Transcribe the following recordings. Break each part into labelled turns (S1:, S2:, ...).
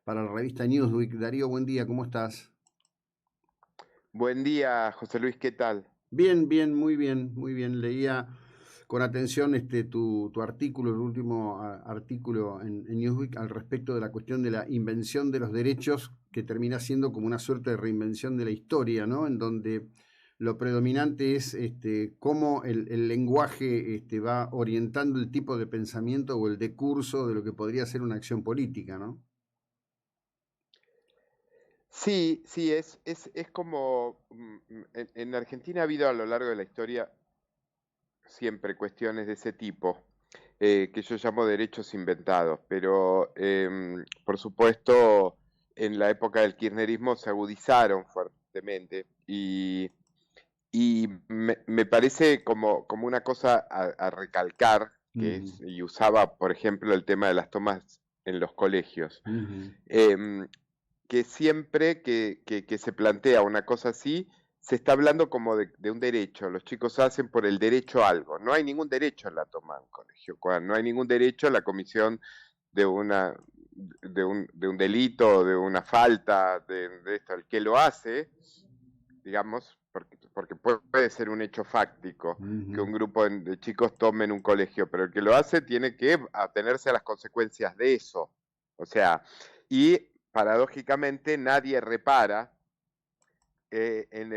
S1: para la revista Newsweek. Darío, buen día, ¿cómo estás?
S2: Buen día, José Luis, ¿qué tal?
S1: Bien, bien, muy bien, muy bien. Leía con atención tu artículo, el último artículo en Newsweek al respecto de la cuestión de la invención de los derechos, que termina siendo como una suerte de reinvención de la historia, ¿no? En donde lo predominante es cómo el lenguaje va orientando el tipo de pensamiento o el decurso de lo que podría ser una acción política, ¿no?
S2: Sí, sí, es como en Argentina ha habido a lo largo de la historia siempre cuestiones de ese tipo, que yo llamo derechos inventados, pero por supuesto en la época del kirchnerismo se agudizaron fuertemente y me parece como una cosa a recalcar,
S1: Ujú,
S2: y usaba por ejemplo el tema de las tomas en los colegios.
S1: ujú,
S2: Em, que siempre que se plantea una cosa así, se está hablando como de un derecho. Los chicos hacen por el derecho a algo. No hay ningún derecho en la toma de un colegio. No hay ningún derecho en la comisión de de un delito, de una falta, de esto. El que lo hace, digamos, porque puede ser un hecho fáctico que
S1: ujú,
S2: un grupo de chicos tomen un colegio, pero el que lo hace tiene que atenerse a las consecuencias de eso. O sea, y paradójicamente nadie repara en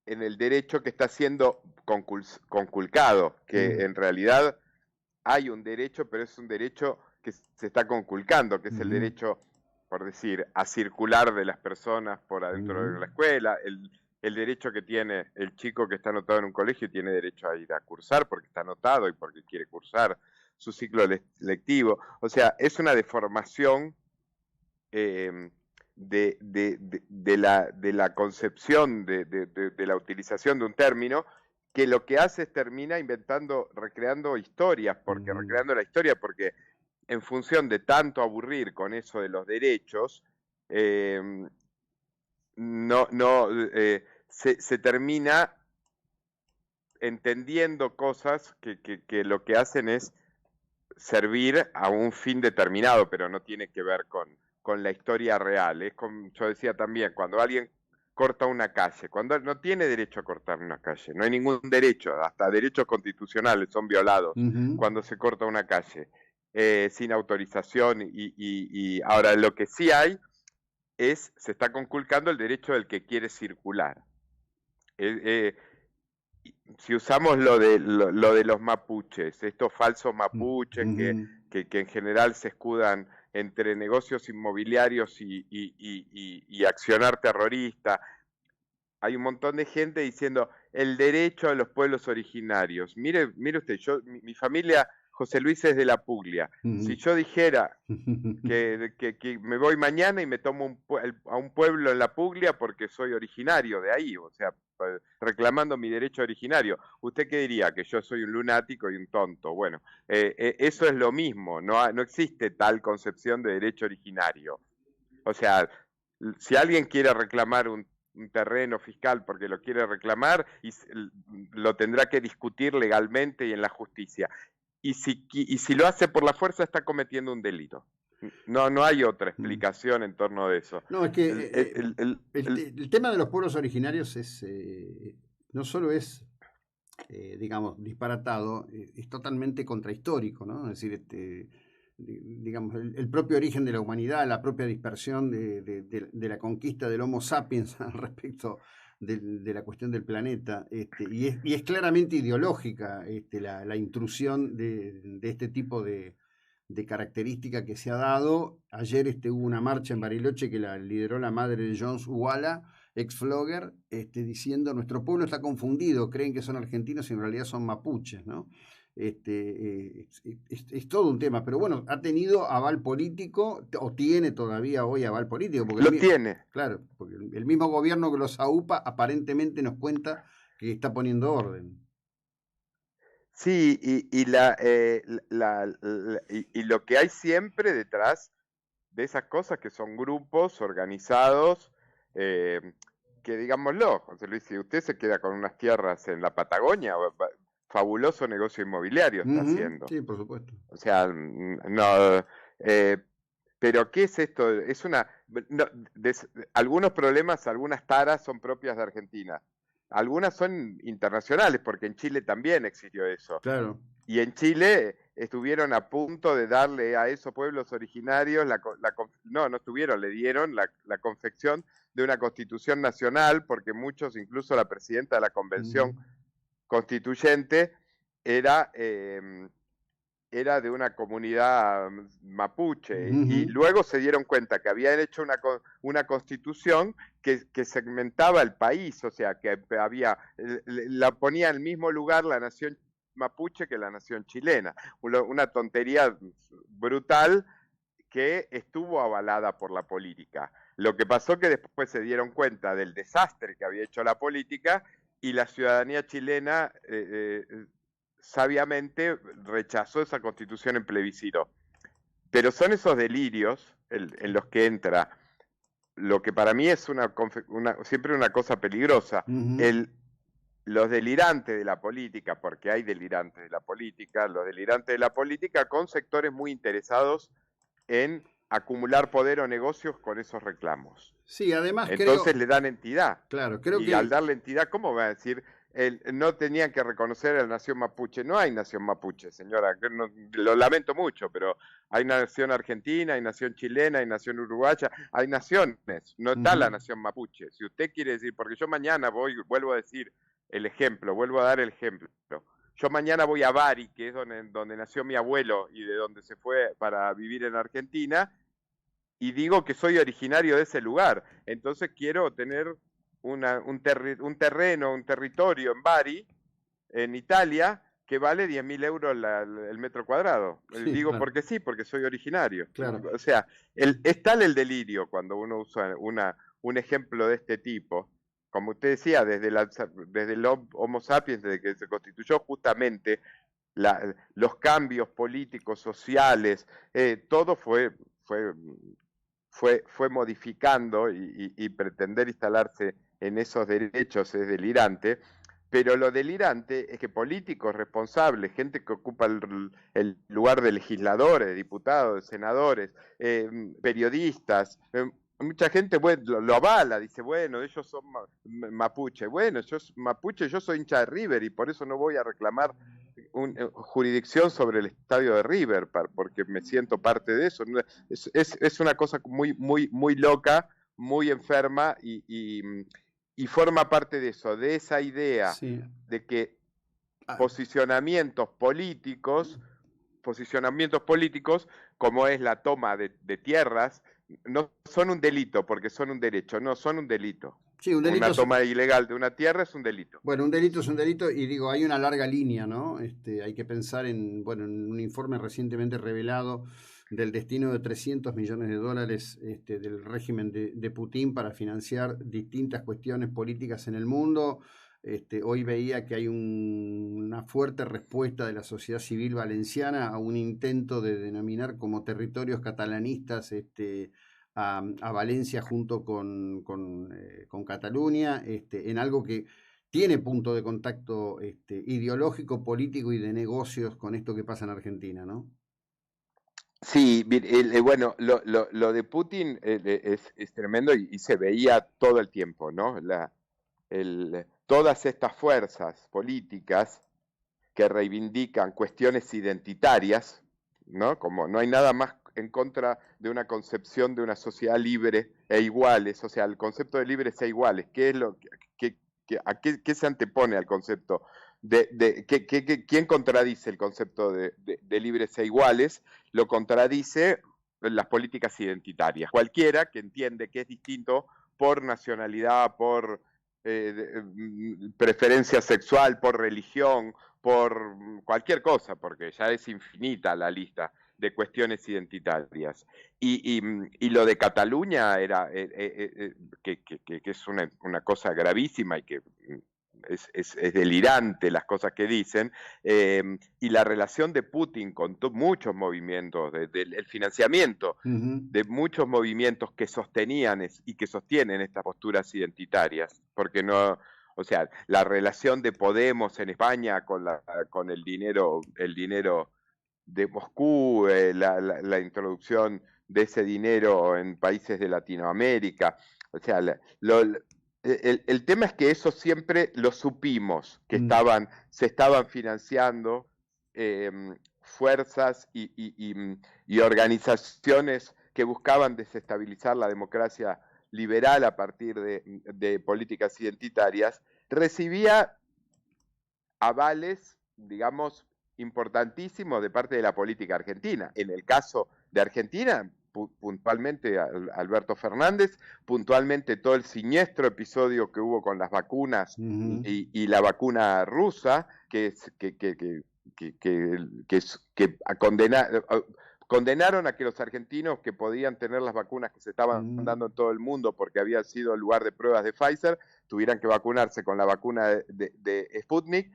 S2: el derecho que está siendo conculcado, que
S1: ujú,
S2: en realidad hay un derecho, pero es un derecho que se está conculcando, que es el
S1: ujú,
S2: derecho, por decir, a circular de las personas por adentro
S1: ujú,
S2: de la escuela, el derecho que tiene el chico que está anotado en un colegio, tiene derecho a ir a cursar porque está anotado y porque quiere cursar su ciclo lectivo. O sea, es una deformación eh, de la concepción de la utilización de un término que lo que hace es termina inventando, recreando historias, porque
S1: ujú.
S2: recreando la historia, porque en función de tanto aburrir con eso de los derechos, eh, se termina entendiendo cosas que lo que hacen es servir a un fin determinado, pero no tiene que ver con la historia real. Es como yo decía también, cuando alguien corta una calle, cuando no tiene derecho a cortar una calle, no hay ningún derecho, hasta derechos constitucionales son violados
S1: Ujú.
S2: cuando se corta una calle sin autorización y ahora lo que sí hay se está conculcando el derecho del que quiere circular. Eh, eh, si usamos lo de los mapuches, estos falsos mapuches
S1: Ujú.
S2: que en general se escudan entre negocios inmobiliarios y accionar terrorista, hay un montón de gente diciendo el derecho a los pueblos originarios. Mire usted, mi familia, José Luis, es de la Puglia. Si
S1: Ujú.
S2: yo dijera que me voy mañana y me tomo a un pueblo en la Puglia porque soy originario de ahí, o sea, reclamando mi derecho originario. ¿Usted qué diría? Que yo soy un lunático y un tonto. Bueno, eso es lo mismo, no existe tal concepción de derecho originario. O sea, si alguien quiere reclamar un terreno fiscal porque lo quiere reclamar, lo tendrá que discutir legalmente y en la justicia. Y si lo hace por la fuerza, está cometiendo un delito. No hay otra explicación en torno de eso.
S1: No, es que
S2: El, el, el, el,
S1: el tema de los pueblos originarios no solo es, digamos, disparatado, es totalmente contrahistórico, ¿no? Es decir, digamos, el propio origen de la humanidad, la propia dispersión de la conquista del Homo sapiens al respecto de la cuestión del planeta, y es claramente ideológica la intrusión de este tipo de característica que se ha dado. Ayer hubo una marcha en Bariloche que la lideró la madre de Jones Uwala, ex flogger, diciendo nuestro pueblo está confundido, creen que son argentinos y en realidad son mapuches, ¿no? Es todo un tema, pero bueno, ha tenido aval político, o tiene todavía hoy aval político, porque
S2: lo tiene.
S1: claro, porque el mismo gobierno que los AUPA aparentemente nos cuenta que está poniendo orden.
S2: Sí, y lo que hay siempre detrás de esas cosas que son grupos organizados, eh, que digámoslo, José Luis, si usted se queda con unas tierras en la Patagonia, fabuloso negocio inmobiliario está
S1: Ujú,
S2: haciendo.
S1: sí, por supuesto.
S2: O sea, no, eh, Pero ¿qué es esto? Es una... no, algunos problemas, algunas taras son propias de Argentina. Algunas son internacionales, porque en Chile también existió eso.
S1: Claro.
S2: Y en Chile estuvieron a punto de darle a esos pueblos originarios, no estuvieron, le dieron la confección de una constitución nacional, porque muchos, incluso la presidenta de la convención constituyente, era, era de una comunidad mapuche. Y luego se dieron cuenta que habían hecho una constitución que segmentaba el país, o sea, que la ponía en el mismo lugar la nación mapuche que la nación chilena. Una tontería brutal que estuvo avalada por la política. Lo que pasó que después se dieron cuenta del desastre que había hecho la política y la ciudadanía chilena sabiamente rechazó esa constitución en plebiscito. Pero son esos delirios en los que entra lo que para mí es siempre una cosa peligrosa. Los delirantes de la política, porque hay delirantes de la política, los delirantes de la política con sectores muy interesados en acumular poder o negocios con esos reclamos.
S1: Sí, además
S2: entonces le dan entidad.
S1: Claro,
S2: y al darle entidad, ¿cómo va a decir? No tenían que reconocer a la nación mapuche? No hay nación mapuche, señora, lo lamento mucho, pero hay nación argentina, hay nación chilena, hay nación uruguaya, hay naciones, no está la nación mapuche. Si usted quiere decir, porque yo mañana vuelvo a decir vuelvo a dar el ejemplo. Yo mañana voy a Bari, que es donde nació mi abuelo y de donde se fue para vivir en Argentina, y digo que soy originario de ese lugar. Entonces quiero tener un terreno, un territorio en Bari, en Italia, que vale 10.000 euros el metro cuadrado. Sí, digo claro. Porque sí, porque soy originario.
S1: Claro.
S2: O sea, es tal el delirio cuando uno usa un ejemplo de este tipo. Como usted decía, desde el Homo sapiens, desde que se constituyó justamente los cambios políticos, sociales, todo fue modificando y pretender instalarse en esos derechos es delirante. Pero lo delirante es que políticos responsables, gente que ocupa el lugar de legisladores, de diputados, de senadores, periodistas, mucha gente lo avala, dice, bueno, ellos son mapuche. Bueno, yo soy hincha de River y por eso no voy a reclamar jurisdicción sobre el estadio de River, porque me siento parte de eso. Es una cosa muy, muy, muy loca, muy enferma y forma parte de eso, de esa idea sí. De que posicionamientos políticos, como es la toma de tierras, no son un delito porque son un derecho, no son un delito.
S1: Sí, un delito
S2: una toma ilegal de una tierra es un delito.
S1: Bueno, un delito es un delito y digo, hay una larga línea, ¿no? Hay que pensar en un informe recientemente revelado del destino de 300 millones de dólares del régimen de Putin para financiar distintas cuestiones políticas en el mundo. Hoy veía que hay una fuerte respuesta de la sociedad civil valenciana a un intento de denominar como territorios catalanistas a Valencia junto con Cataluña, en algo que tiene punto de contacto ideológico, político y de negocios con esto que pasa en Argentina, ¿no?
S2: Sí, bueno, lo de Putin es tremendo y se veía todo el tiempo, ¿no? Todas estas fuerzas políticas que reivindican cuestiones identitarias, ¿no? Como no hay nada más en contra de una concepción de una sociedad libre e iguales, o sea, el concepto de libres e iguales, ¿qué es qué se antepone al concepto ¿quién contradice el concepto de libres e iguales? Lo contradice las políticas identitarias. Cualquiera que entiende que es distinto por nacionalidad, por preferencia sexual, por religión, por cualquier cosa, porque ya es infinita la lista de cuestiones identitarias. Y lo de Cataluña era que es una cosa gravísima y que es delirante las cosas que dicen, y la relación de Putin con muchos movimientos, el financiamiento de muchos movimientos que sostenían y que sostienen estas posturas identitarias, porque no, o sea, la relación de Podemos en España con el dinero de Moscú, la introducción de ese dinero en países de Latinoamérica. O sea, el tema es que eso siempre lo supimos, que se estaban financiando fuerzas y organizaciones que buscaban desestabilizar la democracia liberal a partir de políticas identitarias, recibía avales, digamos, importantísimos de parte de la política argentina. En el caso de Argentina, puntualmente Alberto Fernández, puntualmente todo el siniestro episodio que hubo con las vacunas y la vacuna rusa, que condenaron a que los argentinos que podían tener las vacunas que se estaban dando en todo el mundo porque había sido el lugar de pruebas de Pfizer, tuvieran que vacunarse con la vacuna de Sputnik,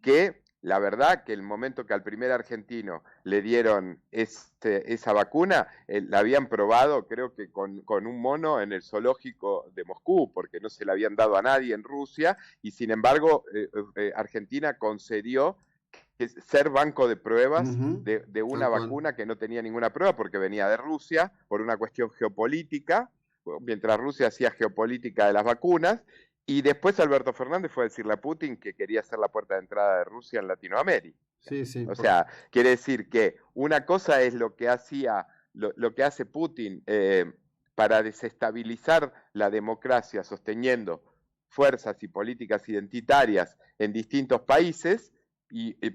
S2: que la verdad que el momento que al primer argentino le dieron esa vacuna, la habían probado creo que con un mono en el zoológico de Moscú, porque no se la habían dado a nadie en Rusia, y sin embargo Argentina concedió ser banco de pruebas de una vacuna que no tenía ninguna prueba porque venía de Rusia por una cuestión geopolítica, mientras Rusia hacía geopolítica de las vacunas, y después Alberto Fernández fue a decirle a Putin que quería ser la puerta de entrada de Rusia en Latinoamérica.
S1: Sí, sí,
S2: o sea, quiere decir que una cosa es lo que hace Putin para desestabilizar la democracia sosteniendo fuerzas y políticas identitarias en distintos países,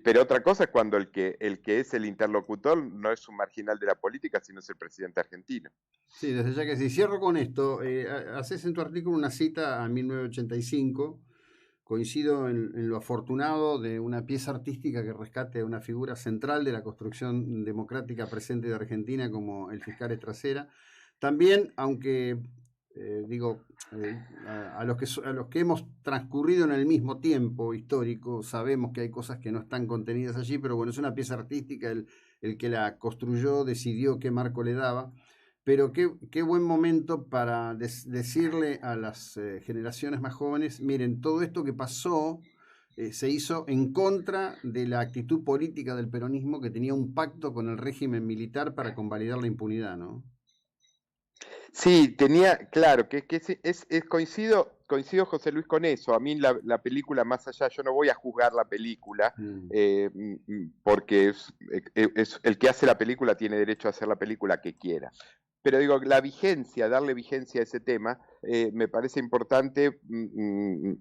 S2: pero otra cosa es cuando el que es el interlocutor no es un marginal de la política, sino es el presidente argentino.
S1: Sí, desde ya que sí. Cierro con esto. Haces en tu artículo una cita a 1985. Coincido en lo afortunado de una pieza artística que rescate a una figura central de la construcción democrática presente de Argentina como el fiscal Estracera. También, aunque a los que hemos transcurrido en el mismo tiempo histórico, sabemos que hay cosas que no están contenidas allí, pero bueno, es una pieza artística, el que la construyó decidió qué marco le daba. Pero qué buen momento para decirle a las generaciones más jóvenes, miren, todo esto que pasó se hizo en contra de la actitud política del peronismo que tenía un pacto con el régimen militar para convalidar la impunidad, ¿no?
S2: Sí, claro, coincido José Luis con eso. A mí la película, más allá, yo no voy a juzgar la película, porque es el que hace la película tiene derecho a hacer la película que quiera. Pero digo, darle vigencia a ese tema, me parece importante.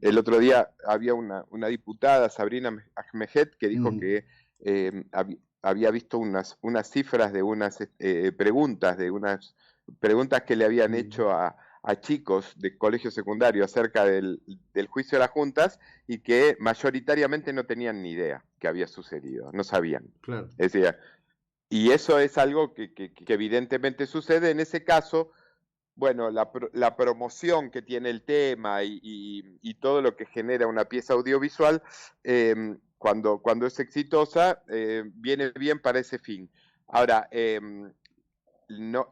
S2: El otro día había una diputada, Sabrina Ahmed, que dijo que había visto unas cifras de unas preguntas que le habían hecho a chicos de colegio secundario acerca del juicio de las juntas, y que mayoritariamente no tenían ni idea que había sucedido, no sabían.
S1: Claro.
S2: Es decir, y eso es algo que evidentemente sucede. En ese caso, bueno, la promoción que tiene el tema y todo lo que genera una pieza audiovisual, cuando es exitosa, viene bien para ese fin. Ahora, no,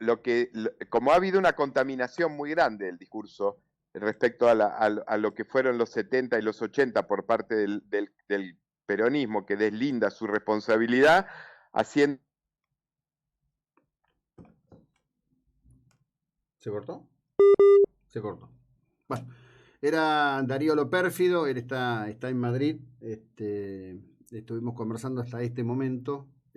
S2: como ha habido una contaminación muy grande del discurso respecto a lo que fueron los 70 y los 80 por parte del peronismo, que deslinda su responsabilidad, haciendo...
S1: ¿Se cortó? Se cortó. Bueno, era Darío Lo Pérfido, él está en Madrid, estuvimos conversando hasta este momento.